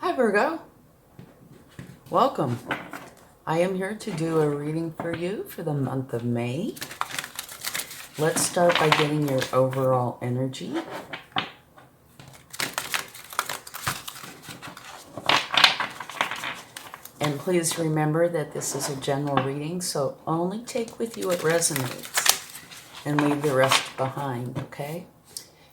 Hi Virgo, welcome. I am here to do a reading for you for the month of May. Let's start by getting your overall energy. And please remember that this is a general reading, so only take with you what resonates and leave the rest behind, okay?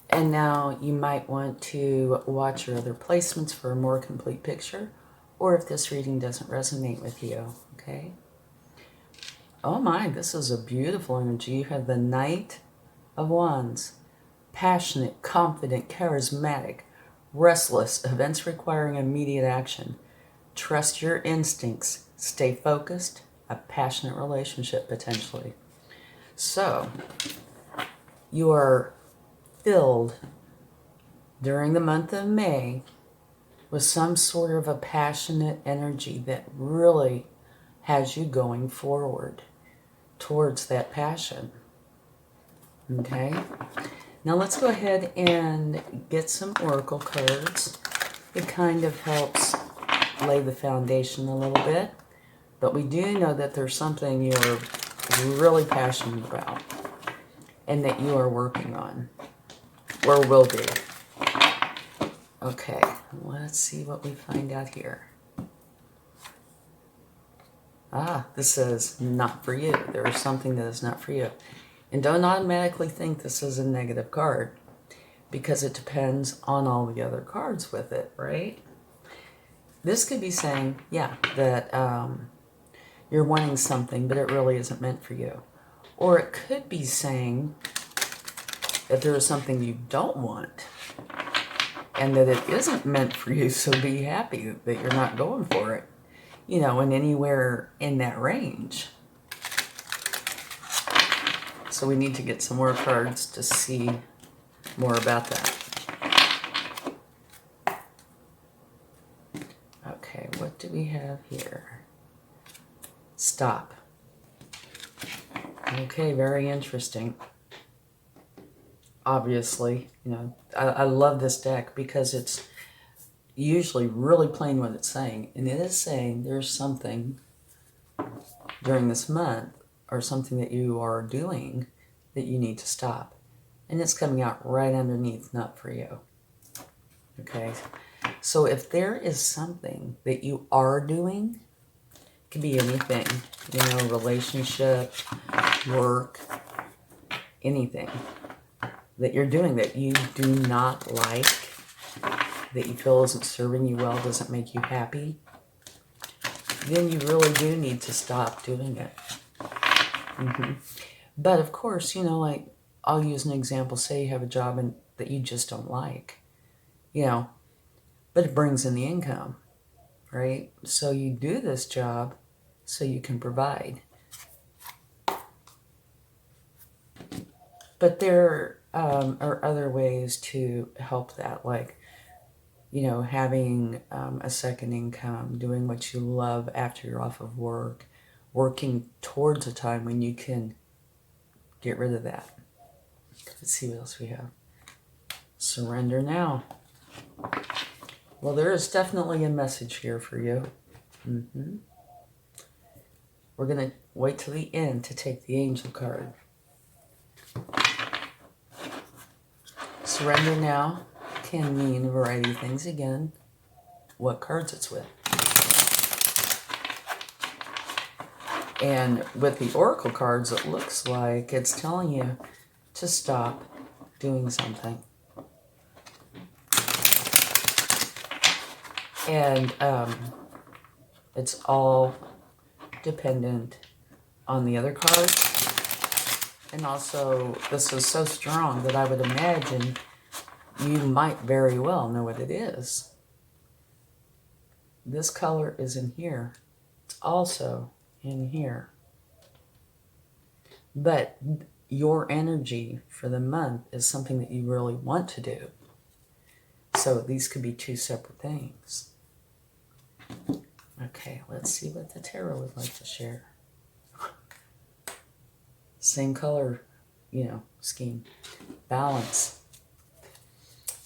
And now you might want to watch your other placements for a more complete picture, or if this reading doesn't resonate with you, okay? Oh my, this is a beautiful energy. You have the Knight of Wands. Passionate, confident, charismatic, restless, events requiring immediate action. Trust your instincts. Stay focused. A passionate relationship, potentially. So, you are filled during the month of May with some sort of a passionate energy that really has you going forward towards that passion. Okay? Now let's go ahead and get some oracle cards. It kind of helps lay the foundation a little bit, but we do know that there's something you're really passionate about and that you are working on, or will be. Okay, let's see what we find out here. This says not for you. There is something that is not for you. And don't automatically think this is a negative card, because it depends on all the other cards with it, right? This could be saying, yeah, that you're wanting something, but it really isn't meant for you. Or it could be saying that there is something you don't want and that it isn't meant for you, so be happy that you're not going for it, you know, and anywhere in that range. So we need to get some more cards to see more about that. Okay, what do we have here? Stop. Okay, very interesting. Obviously, you know, I love this deck because it's usually really plain what it's saying. And it is saying there's something during this month or something that you are doing that you need to stop. And it's coming out right underneath, not for you. Okay? So if there is something that you are doing, it could be anything, you know, relationship, work, anything that you're doing that you do not like, that you feel isn't serving you well, doesn't make you happy, then you really do need to stop doing it. But of course, you know, like, I'll use an example. Say you have a job that you just don't like, you know, but it brings in the income, right? So you do this job so you can provide. But there are other ways to help that, like, you know, having a second income, doing what you love after you're off of work, working towards a time when you can get rid of that. Let's see what else we have. Surrender now. Well, there is definitely a message here for you. We're going to wait till the end to take the angel card. Surrender now can mean a variety of things. Again, what cards it's with. And with the oracle cards, it looks like it's telling you to stop doing something. And it's all dependent on the other cards. And also, this is so strong that I would imagine you might very well know what it is. This color is in here. It's also in here. But your energy for the month is something that you really want to do. So these could be two separate things. Okay, let's see what the tarot would like to share. Same color, you know, scheme. Balance.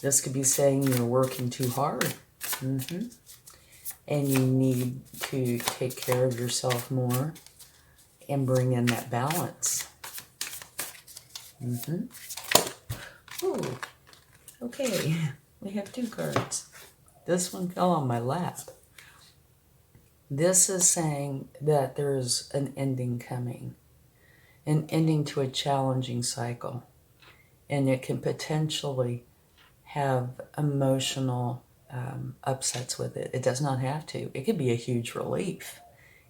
This could be saying you're working too hard. and you need to take care of yourself more and bring in that balance. Ooh, okay, we have 2 cards. This one fell on my lap. This is saying that there's an ending coming, an ending to a challenging cycle, and it can potentially have emotional upsets with it. It does not have to. It could be a huge relief.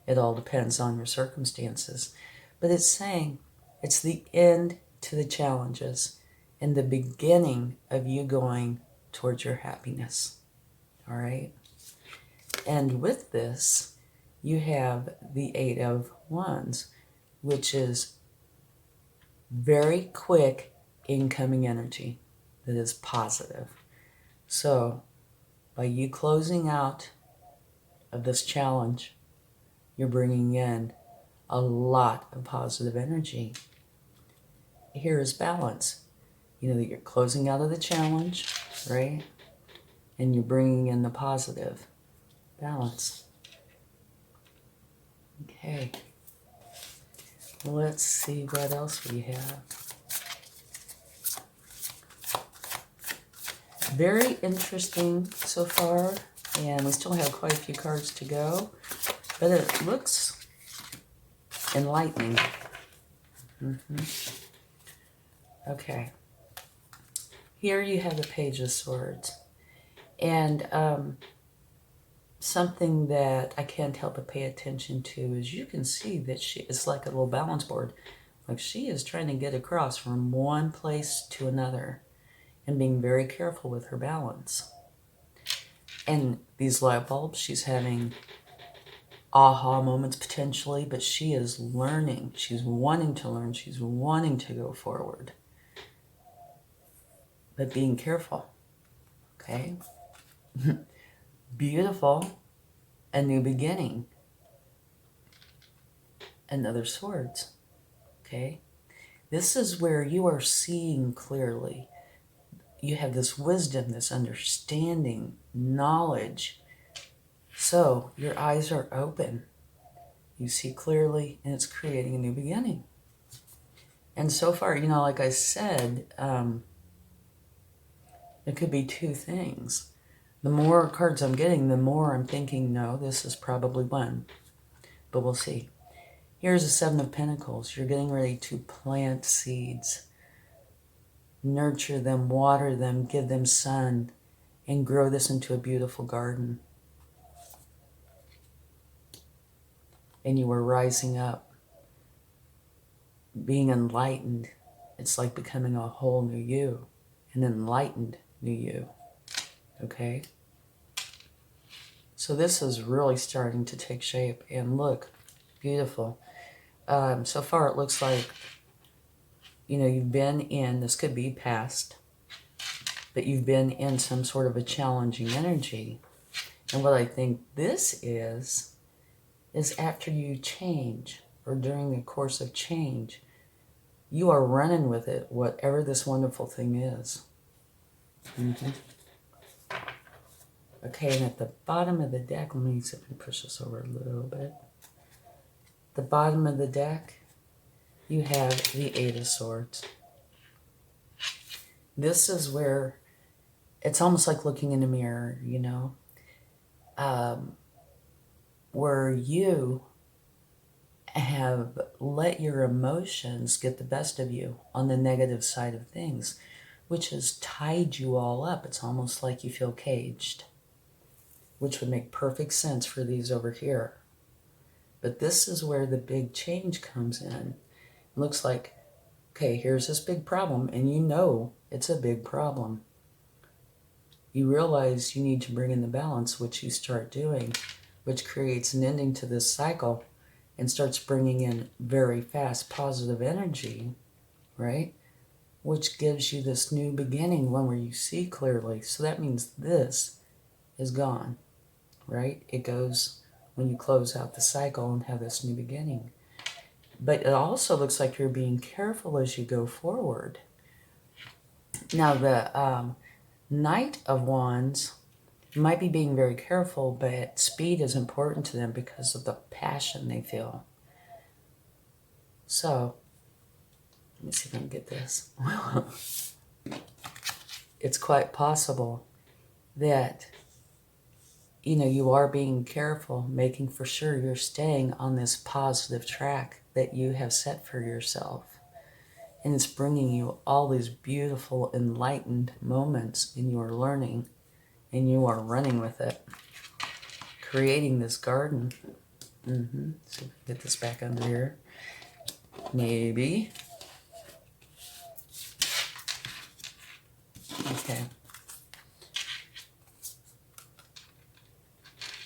It all depends on your circumstances. But it's saying it's the end to the challenges and the beginning of you going towards your happiness. All right? And with this, you have the 8 of Wands, which is very quick incoming energy that is positive. So, by you closing out of this challenge, you're bringing in a lot of positive energy. Here is balance. You know that you're closing out of the challenge, right? And you're bringing in the positive. Balance. Okay. Let's see what else we have. Very interesting so far, and we still have quite a few cards to go, but it looks enlightening. Okay. Here you have the Page of Swords, and something that I can't help but pay attention to is you can see that she is like a little balance board. Like she is trying to get across from one place to another and being very careful with her balance. And these light bulbs, she's having aha moments potentially, but she is learning. She's wanting to learn. She's wanting to go forward. But being careful, okay? Beautiful, a new beginning. Another swords, okay? This is where you are seeing clearly. You have this wisdom, this understanding, knowledge. So your eyes are open. You see clearly, and it's creating a new beginning. And so far, you know, like I said, it could be 2 things. The more cards I'm getting, the more I'm thinking, no, this is probably one. But we'll see. Here's the 7 of Pentacles. You're getting ready to plant seeds. Nurture them, water them, give them sun, and grow this into a beautiful garden. And you are rising up, being enlightened. It's like becoming a whole new you, an enlightened new you. Okay? So this is really starting to take shape. And look, beautiful. So far it looks like, you know, you've been in, this could be past, but you've been in some sort of a challenging energy. And what I think this is after you change, or during the course of change, you are running with it, whatever this wonderful thing is. Okay, and at the bottom of the deck, let me see if I can push this over a little bit. The bottom of the deck, you have the 8 of Swords. This is where it's almost like looking in a mirror, you know, where you have let your emotions get the best of you on the negative side of things, which has tied you all up. It's almost like you feel caged, which would make perfect sense for these over here. But this is where the big change comes in. It looks like, okay, here's this big problem, and you know it's a big problem. You realize you need to bring in the balance, which you start doing, which creates an ending to this cycle and starts bringing in very fast positive energy, right? Which gives you this new beginning, one where you see clearly. So that means this is gone, right? It goes when you close out the cycle and have this new beginning. But it also looks like you're being careful as you go forward. Now the Knight of Wands, might be being very careful, but speed is important to them because of the passion they feel. So, let me see if I can get this. It's quite possible that, you know, you are being careful, making for sure you're staying on this positive track that you have set for yourself. And it's bringing you all these beautiful, enlightened moments in your learning, and you are running with it, creating this garden. So we can get this back under here. Maybe. Okay.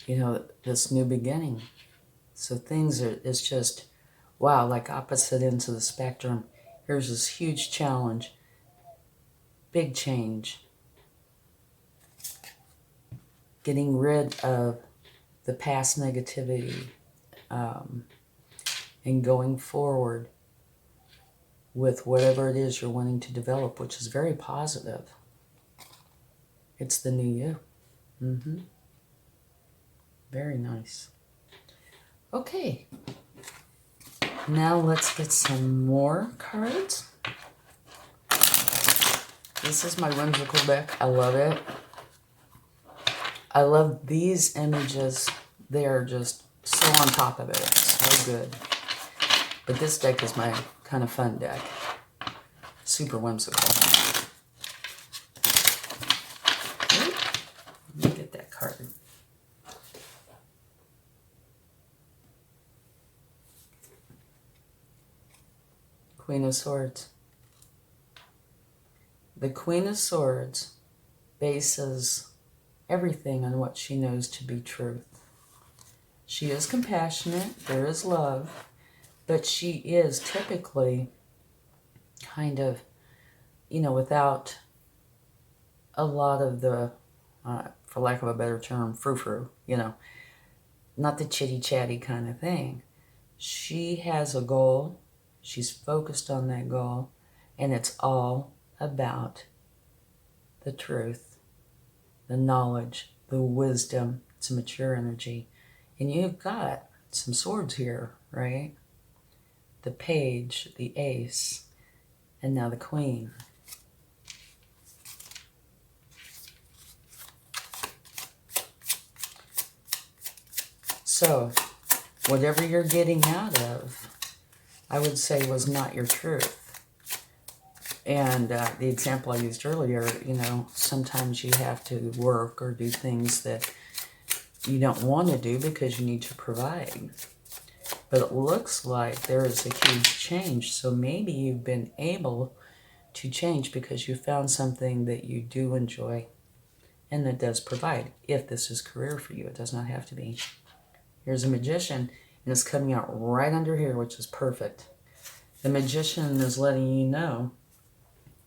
You know, this new beginning. So things are, it's just, wow, like opposite ends of the spectrum. Here's this huge challenge, big change. Getting rid of the past negativity and going forward with whatever it is you're wanting to develop, which is very positive. It's the new you. Very nice. Okay. Now let's get some more cards. This is my whimsical deck. I love it. I love these images. They are just so on top of it. So good. But this deck is my kind of fun deck. Super whimsical. Let me get that card. Queen of Swords. The Queen of Swords bases everything on what she knows to be truth. She is compassionate, there is love, but she is typically kind of, you know, without a lot of the, for lack of a better term, frou-frou, you know, not the chitty-chatty kind of thing. She has a goal. She's focused on that goal, and it's all about the truth, the knowledge, the wisdom. It's a mature energy. And you've got some swords here, right? The page, the ace, and now the queen. So, whatever you're getting out of, I would say was not your truth. And the example I used earlier, you know, sometimes you have to work or do things that you don't want to do because you need to provide. But it looks like there is a huge change. So maybe you've been able to change because you found something that you do enjoy and that does provide. If this is career for you, it does not have to be. Here's a Magician, and it's coming out right under here, which is perfect. The Magician is letting you know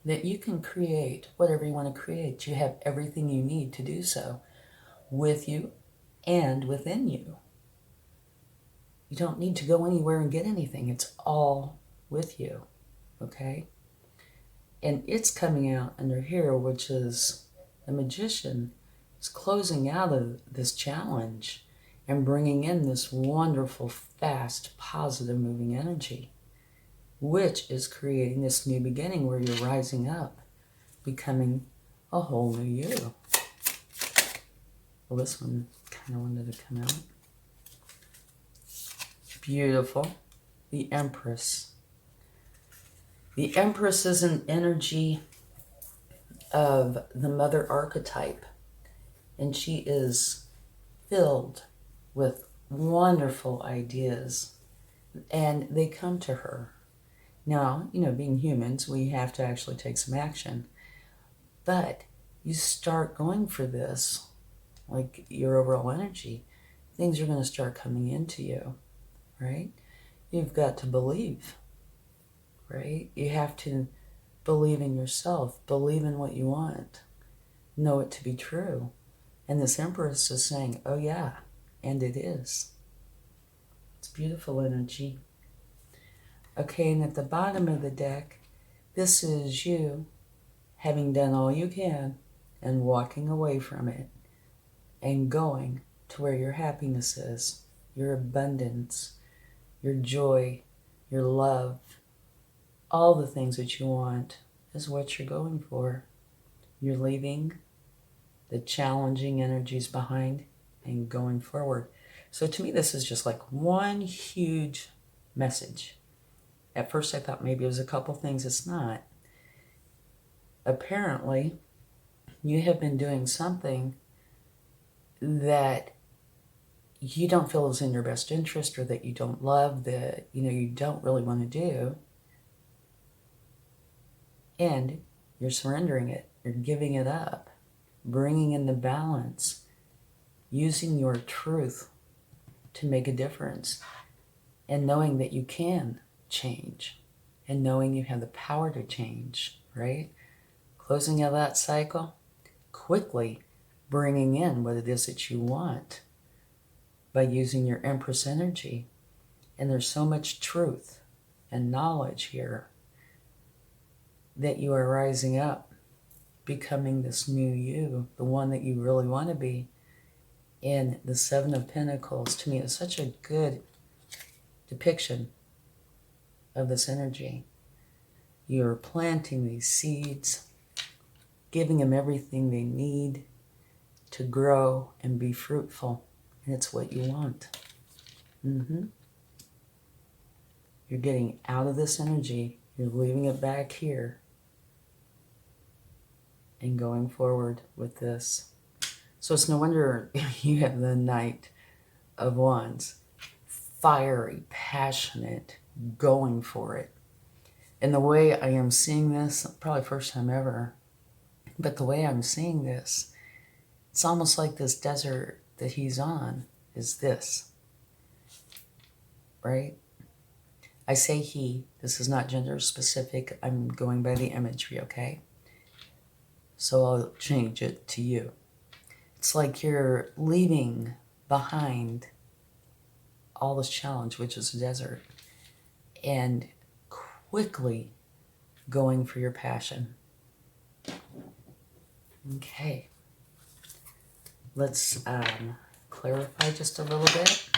that you can create whatever you want to create. You have everything you need to do so with you and within you. You don't need to go anywhere and get anything. It's all with you, okay? And it's coming out under here, which is the Magician is closing out of this challenge and bringing in this wonderful, fast, positive moving energy, which is creating this new beginning where you're rising up, becoming a whole new you. Well, this one kind of wanted to come out. Beautiful. The Empress. The Empress is an energy of the mother archetype, and she is filled with wonderful ideas, and they come to her. Now, you know, being humans, we have to actually take some action, but you start going for this, like your overall energy, things are going to start coming into you, right? You've got to believe, right? You have to believe in yourself, believe in what you want, know it to be true. And this Empress is saying, oh yeah, and it is. It's beautiful energy. Okay, and at the bottom of the deck, this is you having done all you can and walking away from it. and going to where your happiness is, your abundance, your joy, your love, all the things that you want is what you're going for. You're leaving the challenging energies behind and going forward. So to me, this is just like one huge message. At first I thought maybe it was a couple things. It's not. Apparently, you have been doing something that you don't feel is in your best interest, or that you don't love, that you don't really want to do. And you're surrendering it. You're giving it up. Bringing in the balance. Using your truth to make a difference. And knowing that you can change. And knowing you have the power to change, right? Closing out that cycle. Quickly bringing in what it is that you want. By using your Empress energy. And there's so much truth and knowledge here that you are rising up, becoming this new you, the one that you really want to be. And the Seven of Pentacles, to me, is such a good depiction of this energy. You're planting these seeds, giving them everything they need to grow and be fruitful. And it's what you want. You're getting out of this energy. You're leaving it back here. And going forward with this. So it's no wonder you have the Knight of Wands. Fiery, passionate, going for it. And the way I am seeing this, probably first time ever, but the way I'm seeing this, it's almost like this desert that he's on is this. Right? I say he. This is not gender specific. I'm going by the imagery, okay? So I'll change it to you. It's like you're leaving behind all this challenge, which is a desert, and quickly going for your passion. Okay. Let's clarify just a little bit.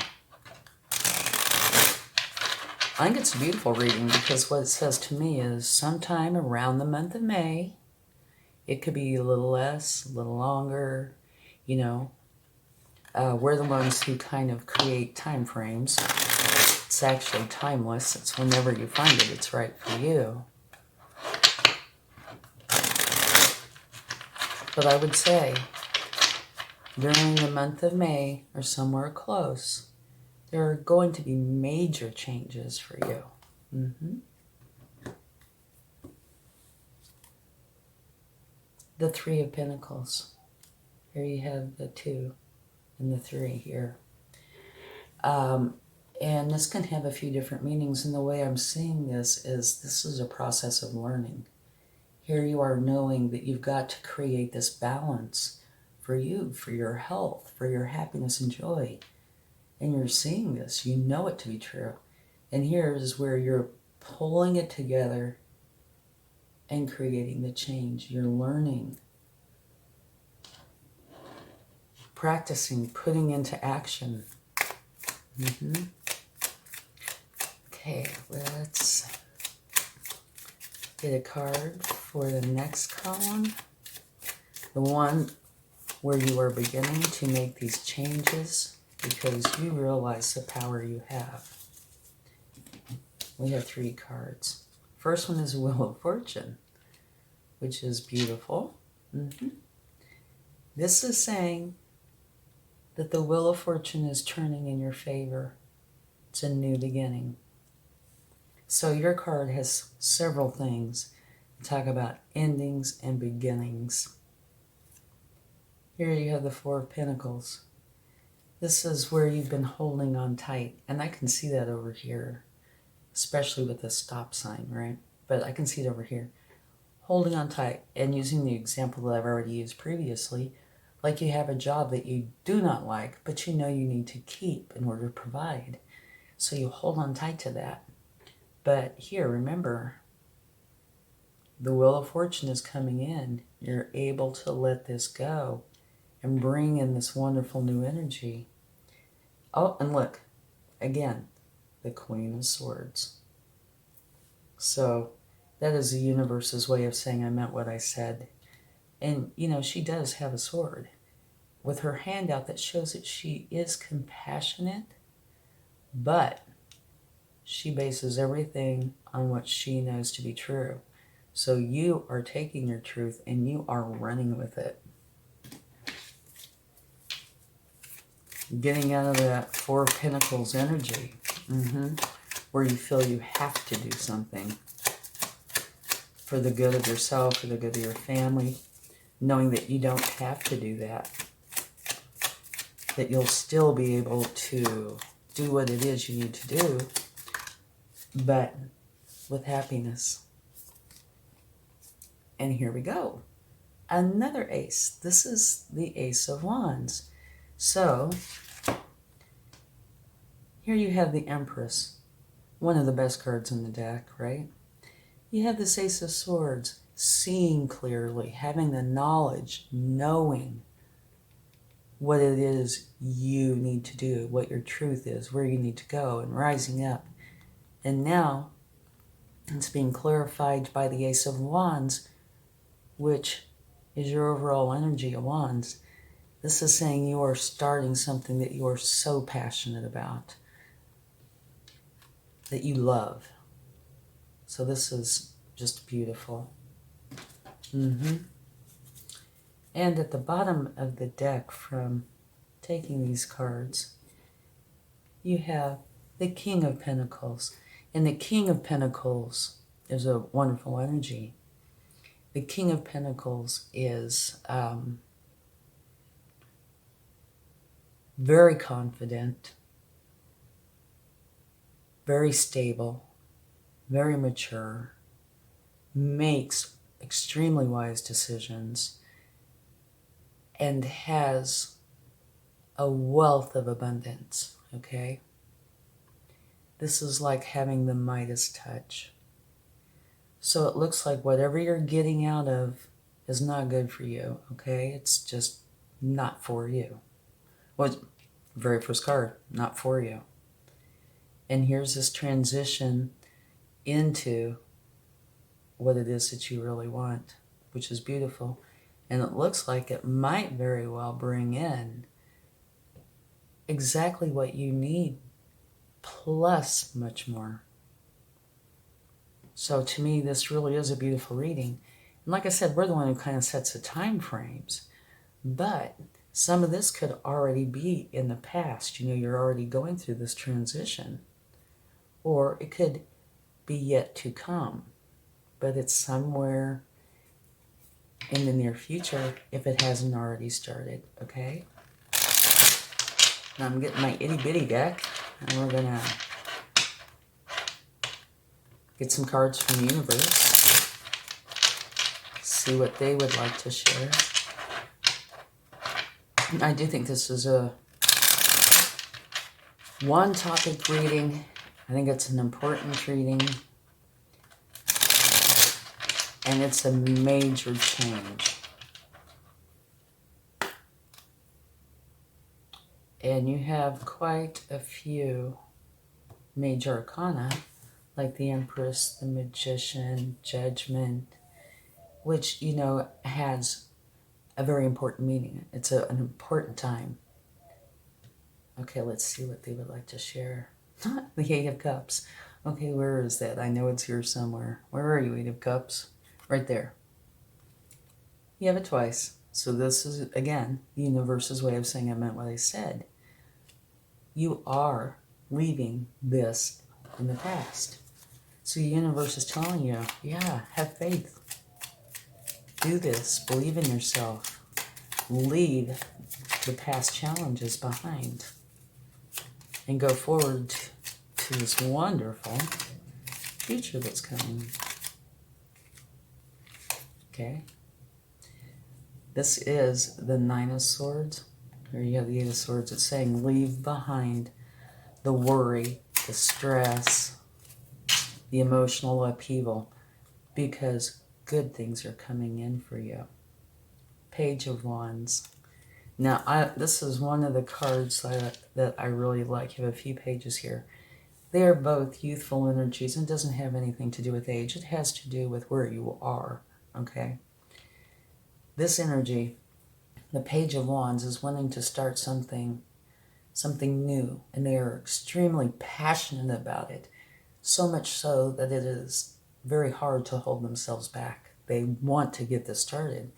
I think it's a beautiful reading because what it says to me is sometime around the month of May. It could be a little less, a little longer, we're the ones who kind of create time frames. It's actually timeless. It's whenever you find it, it's right for you. But I would say during the month of May or somewhere close, there are going to be major changes for you. The Three of Pentacles. Here you have the 2 and the 3 here. And this can have a few different meanings. And the way I'm seeing this is a process of learning. Here you are knowing that you've got to create this balance for you, for your health, for your happiness and joy. And you're seeing this. You know it to be true. And here is where you're pulling it together and creating the change. You're learning, practicing, putting into action. Okay, let's get a card for the next column. The one where you are beginning to make these changes because you realize the power you have. We have 3 cards. First one is Wheel of Fortune, which is beautiful. This is saying that the Wheel of Fortune is turning in your favor. It's a new beginning. So your card has several things to talk about endings and beginnings. Here you have the 4 of Pentacles. This is where you've been holding on tight. And I can see that over here, especially with the stop sign, right? But I can see it over here. Holding on tight and using the example that I've already used previously, like you have a job that you do not like, but you know you need to keep in order to provide. So you hold on tight to that. But here, remember, the Wheel of Fortune is coming in. You're able to let this go and bring in this wonderful new energy. Oh, and look, again, the Queen of Swords. So that is the universe's way of saying I meant what I said. And, you know, she does have a sword with her hand out that shows that she is compassionate, but she bases everything on what she knows to be true. So you are taking your truth and you are running with it. Getting out of that Four of Pentacles energy, where you feel you have to do something for the good of yourself, for the good of your family, knowing that you don't have to do that, that you'll still be able to do what it is you need to do, but with happiness. And here we go. Another ace. This is the Ace of Wands. So, here you have the Empress, one of the best cards in the deck, right? You have this Ace of Swords, seeing clearly, having the knowledge, knowing what it is you need to do, what your truth is, where you need to go, and rising up. And now, it's being clarified by the Ace of Wands, which is your overall energy of Wands. This is saying you are starting something that you are so passionate about, that you love. So this is just beautiful. And at the bottom of the deck, from taking these cards, you have the King of Pentacles. And the King of Pentacles is a wonderful energy. The King of Pentacles is very confident, very stable, very mature, makes extremely wise decisions, and has a wealth of abundance, okay? This is like having the Midas touch. So it looks like whatever you're getting out of is not good for you, okay? It's just not for you. Well, very first card, not for you. And here's this transition into what it is that you really want, which is beautiful. And it looks like it might very well bring in exactly what you need, plus much more. So to me, this really is a beautiful reading. And like I said, we're the one who kind of sets the time frames. But some of this could already be in the past. You know, you're already going through this transition. Or it could be yet to come. But it's somewhere in the near future if it hasn't already started, okay? Now I'm getting my itty bitty deck, and we're gonna get some cards from the universe, see what they would like to share. I do think this is a one topic reading. I think it's an important reading, and it's a major change. And you have quite a few major arcana, like the Empress, the Magician, Judgment, which, you know, has a very important meaning. It's an important time. Okay, let's see what they would like to share. The Eight of Cups. Okay, where is that? I know it's here somewhere. Where are you, Eight of Cups? Right there. You have it twice. So this is, again, the universe's way of saying I meant what I said. You are leaving this in the past. So the universe is telling you, yeah, have faith. Do this. Believe in yourself. Leave the past challenges behind. And go forward to this wonderful future that's coming. Okay? This is the Nine of Swords. Here you have the Eight of Swords. It's saying leave behind the worry, the stress, the emotional upheaval, because good things are coming in for you. Page of Wands. Now, this is one of the cards that I really like. You have a few pages here. They are both youthful energies, and it doesn't have anything to do with age. It has to do with where you are, okay? This energy, the Page of Wands, is wanting to start something new, and they are extremely passionate about it, so much so that it is very hard to hold themselves back. They want to get this started,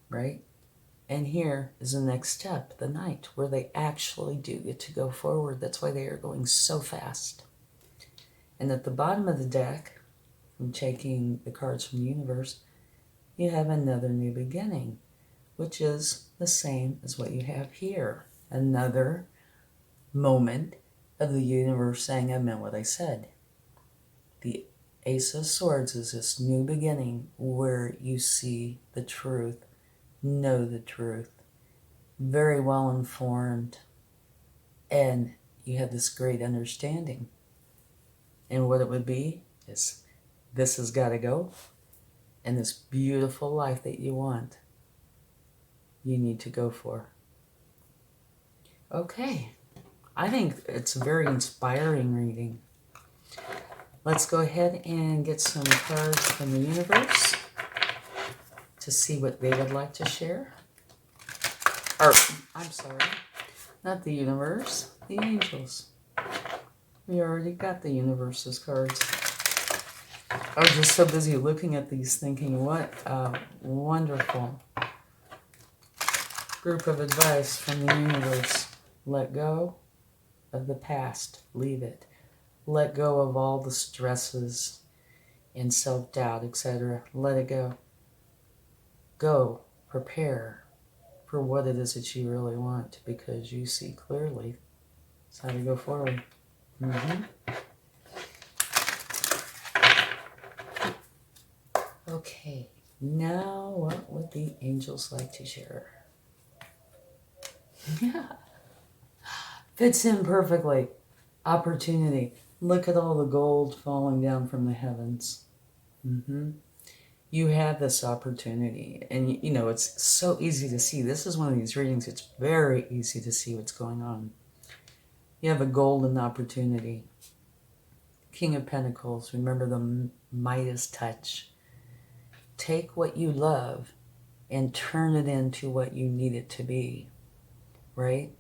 right? And here is the next step, the Knight, where they actually do get to go forward. That's why they are going so fast. And at the bottom of the deck, I'm taking the cards from the universe, you have another new beginning, which is the same as what you have here. Another moment of the universe saying, I meant what I said. The Ace of Swords is this new beginning where you see the truth, know the truth, very well informed, and you have this great understanding. And what it would be is, this has got to go, and this beautiful life that you want, you need to go for. Okay, I think it's a very inspiring reading. Let's go ahead and get some cards from the universe to see what they would like to share. Or, I'm sorry, not the universe, the angels. We already got the universe's cards. I was just so busy looking at these thinking, what a wonderful group of advice from the universe. Let go of the past. Leave it. Let go of all the stresses and self-doubt, etc. Let it go. Go. Prepare for what it is that you really want, because you see clearly it's how to go forward. Okay, now what would the angels like to share? Yeah, fits in perfectly. Opportunity. Look at all the gold falling down from the heavens. You have this opportunity, and you know, it's so easy to see. This is one of these readings, it's very easy to see what's going on. You have a golden opportunity. King of Pentacles, remember the Midas touch. Take what you love and turn it into what you need it to be, right?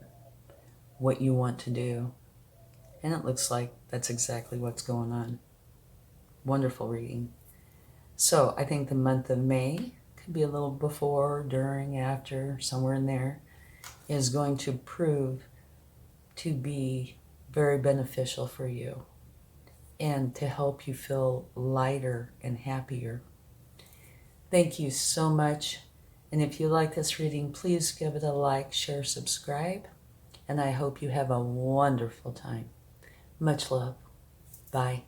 What you want to do. And it looks like that's exactly what's going on. Wonderful reading. So I think the month of May, could be a little before, during, after, somewhere in there, is going to prove to be very beneficial for you and to help you feel lighter and happier. Thank you so much. And if you like this reading, please give it a like, share, subscribe. And I hope you have a wonderful time. Much love. Bye.